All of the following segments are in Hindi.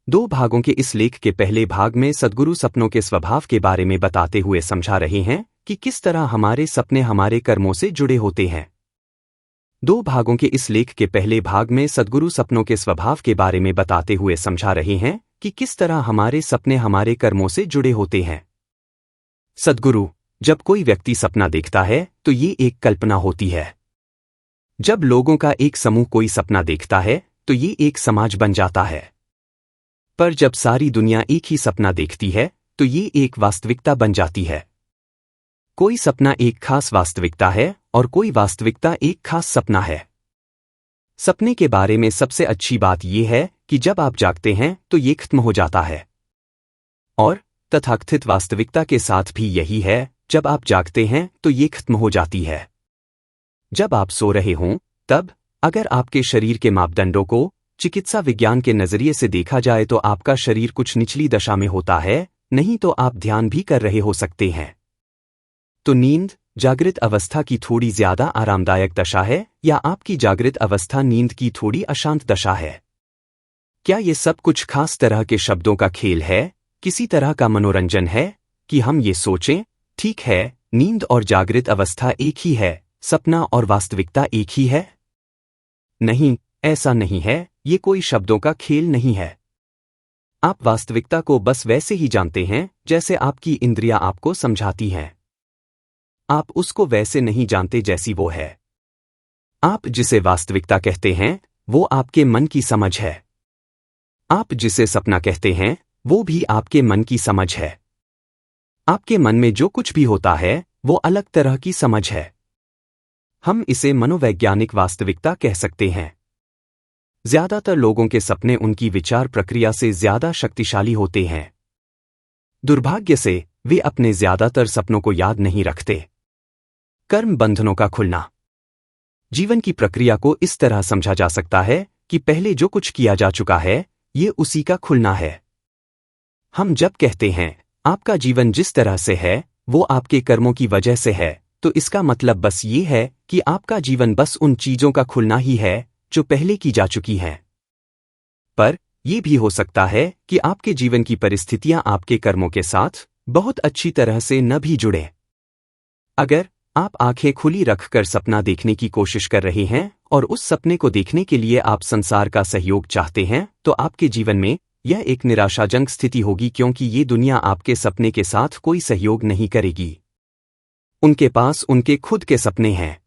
दो भागों के इस लेख के पहले भाग में सद्गुरु सपनों के स्वभाव के बारे में बताते हुए समझा रहे हैं कि किस तरह हमारे सपने हमारे कर्मों से जुड़े होते हैं। दो भागों के इस लेख के पहले भाग में सद्गुरु सपनों के स्वभाव के बारे में बताते हुए समझा रहे हैं कि किस तरह हमारे सपने हमारे कर्मों से जुड़े होते हैं। सद्गुरु, जब कोई व्यक्ति सपना देखता है तो ये एक कल्पना होती है। जब लोगों का एक समूह कोई सपना देखता है तो ये एक समाज बन जाता है। पर जब सारी दुनिया एक ही सपना देखती है तो ये एक वास्तविकता बन जाती है। कोई सपना एक खास वास्तविकता है और कोई वास्तविकता एक खास सपना है। सपने के बारे में सबसे अच्छी बात यह है कि जब आप जागते हैं तो ये खत्म हो जाता है। और तथाकथित वास्तविकता के साथ भी यही है, जब आप जागते हैं तो ये खत्म हो जाती है। जब आप सो रहे हों तब अगर आपके शरीर के मापदंडों को चिकित्सा विज्ञान के नजरिए से देखा जाए तो आपका शरीर कुछ निचली दशा में होता है, नहीं तो आप ध्यान भी कर रहे हो सकते हैं। तो नींद जागृत अवस्था की थोड़ी ज्यादा आरामदायक दशा है या आपकी जागृत अवस्था नींद की थोड़ी अशांत दशा है? क्या ये सब कुछ खास तरह के शब्दों का खेल है, किसी तरह का मनोरंजन है कि हम ये सोचें, ठीक है, नींद और जागृत अवस्था एक ही है, सपना और वास्तविकता एक ही है? नहीं, ऐसा नहीं है, ये कोई शब्दों का खेल नहीं है। आप वास्तविकता को बस वैसे ही जानते हैं जैसे आपकी इंद्रियां आपको समझाती हैं। आप उसको वैसे नहीं जानते जैसी वो है। आप जिसे वास्तविकता कहते हैं वो आपके मन की समझ है। आप जिसे सपना कहते हैं वो भी आपके मन की समझ है। आपके मन में जो कुछ भी होता है वो अलग तरह की समझ है। हम इसे मनोवैज्ञानिक वास्तविकता कह सकते हैं। ज्यादातर लोगों के सपने उनकी विचार प्रक्रिया से ज्यादा शक्तिशाली होते हैं। दुर्भाग्य से वे अपने ज्यादातर सपनों को याद नहीं रखते। कर्म बंधनों का खुलना। जीवन की प्रक्रिया को इस तरह समझा जा सकता है कि पहले जो कुछ किया जा चुका है ये उसी का खुलना है। हम जब कहते हैं आपका जीवन जिस तरह से है वो आपके कर्मों की वजह से है, तो इसका मतलब बस ये है कि आपका जीवन बस उन चीजों का खुलना ही है जो पहले की जा चुकी हैं। पर यह भी हो सकता है कि आपके जीवन की परिस्थितियां आपके कर्मों के साथ बहुत अच्छी तरह से न भी जुड़े। अगर आप आंखें खुली रखकर सपना देखने की कोशिश कर रहे हैं और उस सपने को देखने के लिए आप संसार का सहयोग चाहते हैं, तो आपके जीवन में यह एक निराशाजनक स्थिति होगी, क्योंकि ये दुनिया आपके सपने के साथ कोई सहयोग नहीं करेगी। उनके पास उनके खुद के सपने हैं।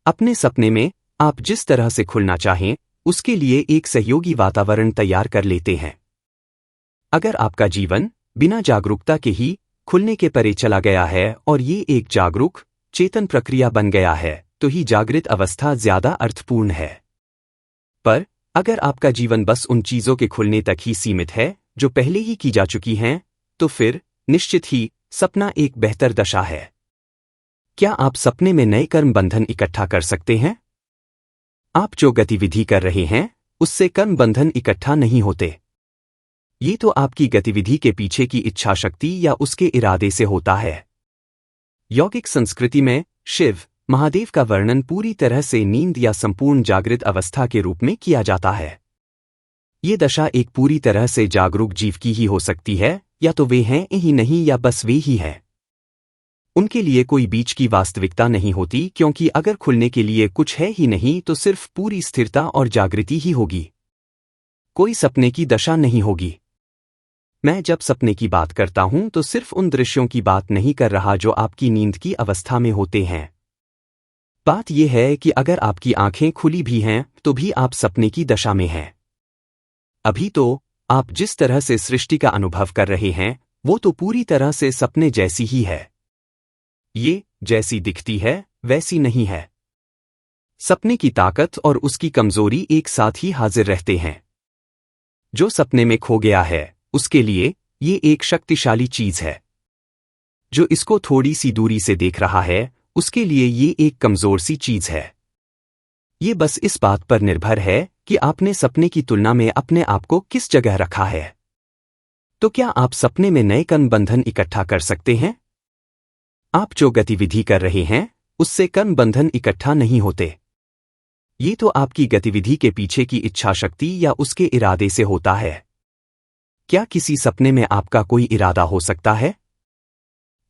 अपने सपने में आप जिस तरह से खुलना चाहें उसके लिए एक सहयोगी वातावरण तैयार कर लेते हैं। अगर आपका जीवन बिना जागरूकता के ही खुलने के परे चला गया है और ये एक जागरूक चेतन प्रक्रिया बन गया है, तो ही जागृत अवस्था ज्यादा अर्थपूर्ण है। पर अगर आपका जीवन बस उन चीजों के खुलने तक ही सीमित है जो पहले ही की जा चुकी हैं, तो फिर निश्चित ही सपना एक बेहतर दशा है। क्या आप सपने में नए कर्म बंधन इकट्ठा कर सकते हैं? आप जो गतिविधि कर रहे हैं उससे कर्म बंधन इकट्ठा नहीं होते। ये तो आपकी गतिविधि के पीछे की इच्छा शक्ति या उसके इरादे से होता है। यौगिक संस्कृति में शिव महादेव का वर्णन पूरी तरह से नींद या संपूर्ण जागृत अवस्था के रूप में किया जाता है। ये दशा एक पूरी तरह से जागरूक जीव की ही हो सकती है, या तो वे हैं ही नहीं या बस वे ही हैं। उनके लिए कोई बीच की वास्तविकता नहीं होती, क्योंकि अगर खुलने के लिए कुछ है ही नहीं तो सिर्फ पूरी स्थिरता और जागृति ही होगी। कोई सपने की दशा नहीं होगी। मैं जब सपने की बात करता हूं तो सिर्फ उन दृश्यों की बात नहीं कर रहा जो आपकी नींद की अवस्था में होते हैं। बात यह है कि अगर आपकी आंखें खुली भी हैं तो भी आप सपने की दशा में हैं। अभी तो आप जिस तरह से सृष्टि का अनुभव कर रहे हैं वो तो पूरी तरह से सपने जैसी ही है। ये जैसी दिखती है वैसी नहीं है। सपने की ताकत और उसकी कमजोरी एक साथ ही हाजिर रहते हैं। जो सपने में खो गया है उसके लिए ये एक शक्तिशाली चीज है। जो इसको थोड़ी सी दूरी से देख रहा है उसके लिए ये एक कमजोर सी चीज है। ये बस इस बात पर निर्भर है कि आपने सपने की तुलना में अपने आप को किस जगह रखा है। तो क्या आप सपने में नए कर्म बंधन इकट्ठा कर सकते हैं? आप जो गतिविधि कर रहे हैं उससे कर्म बंधन इकट्ठा नहीं होते। ये तो आपकी गतिविधि के पीछे की इच्छा शक्ति या उसके इरादे से होता है। क्या किसी सपने में आपका कोई इरादा हो सकता है?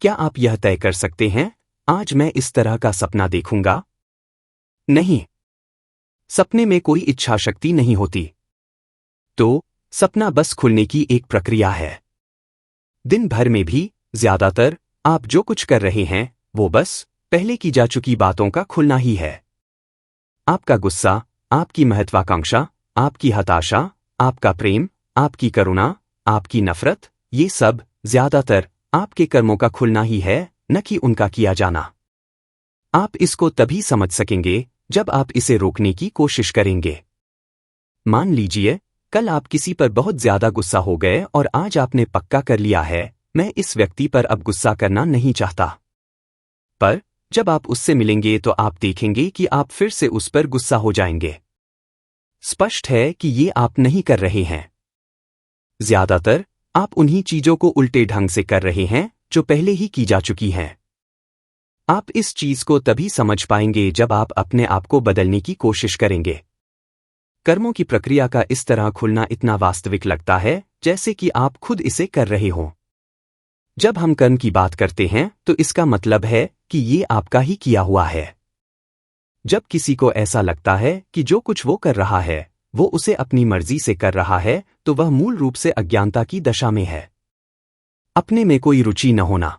क्या आप यह तय कर सकते हैं, आज मैं इस तरह का सपना देखूंगा? नहीं। सपने में कोई इच्छा शक्ति नहीं होती। तो सपना बस खुलने की एक प्रक्रिया है। दिन भर में भी ज्यादातर आप जो कुछ कर रहे हैं वो बस पहले की जा चुकी बातों का खुलना ही है। आपका गुस्सा, आपकी महत्वाकांक्षा, आपकी हताशा, आपका प्रेम, आपकी करुणा, आपकी नफरत, ये सब ज्यादातर आपके कर्मों का खुलना ही है, न कि उनका किया जाना। आप इसको तभी समझ सकेंगे जब आप इसे रोकने की कोशिश करेंगे। मान लीजिए कल आप किसी पर बहुत ज्यादा गुस्सा हो गए और आज आपने पक्का कर लिया है, मैं इस व्यक्ति पर अब गुस्सा करना नहीं चाहता। पर जब आप उससे मिलेंगे तो आप देखेंगे कि आप फिर से उस पर गुस्सा हो जाएंगे। स्पष्ट है कि ये आप नहीं कर रहे हैं। ज्यादातर आप उन्हीं चीजों को उल्टे ढंग से कर रहे हैं जो पहले ही की जा चुकी हैं। आप इस चीज को तभी समझ पाएंगे जब आप अपने आप को बदलने की कोशिश करेंगे। कर्मों की प्रक्रिया का इस तरह खुलना इतना वास्तविक लगता है जैसे कि आप खुद इसे कर रहे हों। जब हम कर्म की बात करते हैं तो इसका मतलब है कि ये आपका ही किया हुआ है। जब किसी को ऐसा लगता है कि जो कुछ वो कर रहा है वो उसे अपनी मर्जी से कर रहा है तो वह मूल रूप से अज्ञानता की दशा में है। अपने में कोई रुचि न होना।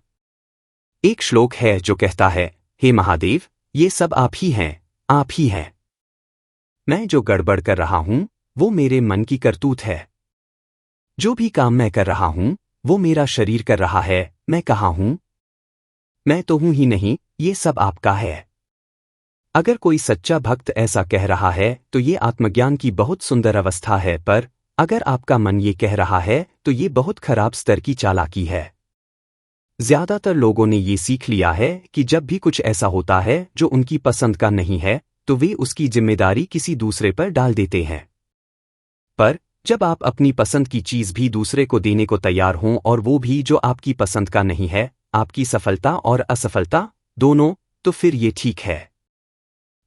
एक श्लोक है जो कहता है, हे महादेव, ये सब आप ही हैं, आप ही हैं। मैं जो गड़बड़ कर रहा हूं वो मेरे मन की करतूत है। जो भी काम मैं कर रहा हूं वो मेरा शरीर कर रहा है, मैं कहाँ हूं? मैं तो हूं ही नहीं, ये सब आपका है। अगर कोई सच्चा भक्त ऐसा कह रहा है तो ये आत्मज्ञान की बहुत सुंदर अवस्था है, पर अगर आपका मन ये कह रहा है तो ये बहुत खराब स्तर की चालाकी है। ज्यादातर लोगों ने ये सीख लिया है कि जब भी कुछ ऐसा होता है जो उनकी पसंद का नहीं है तो वे उसकी जिम्मेदारी किसी दूसरे पर डाल देते हैं। पर जब आप अपनी पसंद की चीज भी दूसरे को देने को तैयार हों और वो भी जो आपकी पसंद का नहीं है, आपकी सफलता और असफलता दोनों, तो फिर ये ठीक है।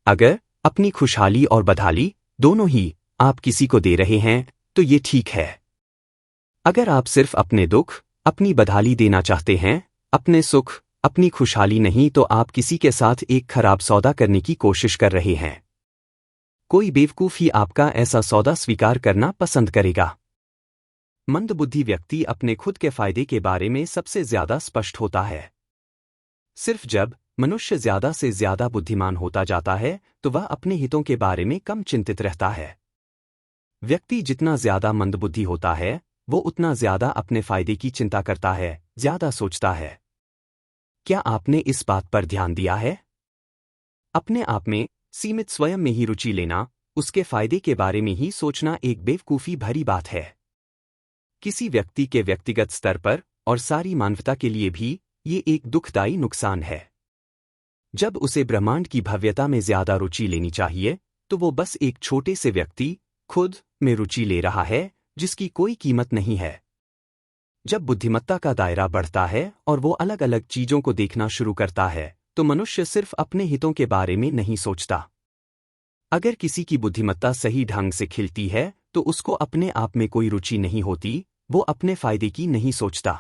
अगर अपनी खुशहाली और बदहाली दोनों ही आप किसी को दे रहे हैं तो ये ठीक है। अगर आप सिर्फ अपने दुख, अपनी बदहाली देना चाहते हैं, अपने सुख, अपनी खुशहाली नहीं, तो आप किसी के साथ एक खराब सौदा करने की कोशिश कर रहे हैं। कोई बेवकूफ ही आपका ऐसा सौदा स्वीकार करना पसंद करेगा। मंदबुद्धि व्यक्ति अपने खुद के फायदे के बारे में सबसे ज्यादा स्पष्ट होता है। सिर्फ जब मनुष्य ज्यादा से ज्यादा बुद्धिमान होता जाता है तो वह अपने हितों के बारे में कम चिंतित रहता है। व्यक्ति जितना ज्यादा मंदबुद्धि होता है वो उतना ज्यादा अपने फायदे की चिंता करता है, ज्यादा सोचता है। क्या आपने इस बात पर ध्यान दिया है? अपने आप में सीमित स्वयं में ही रुचि लेना, उसके फायदे के बारे में ही सोचना एक बेवकूफी भरी बात है। किसी व्यक्ति के व्यक्तिगत स्तर पर और सारी मानवता के लिए भी ये एक दुखदायी नुकसान है। जब उसे ब्रह्मांड की भव्यता में ज्यादा रुचि लेनी चाहिए तो वो बस एक छोटे से व्यक्ति खुद में रुचि ले रहा है जिसकी कोई कीमत नहीं है। जब बुद्धिमत्ता का दायरा बढ़ता है और वो अलग अलग चीजों को देखना शुरू करता है तो मनुष्य सिर्फ अपने हितों के बारे में नहीं सोचता। अगर किसी की बुद्धिमत्ता सही ढंग से खिलती है तो उसको अपने आप में कोई रुचि नहीं होती, वो अपने फायदे की नहीं सोचता।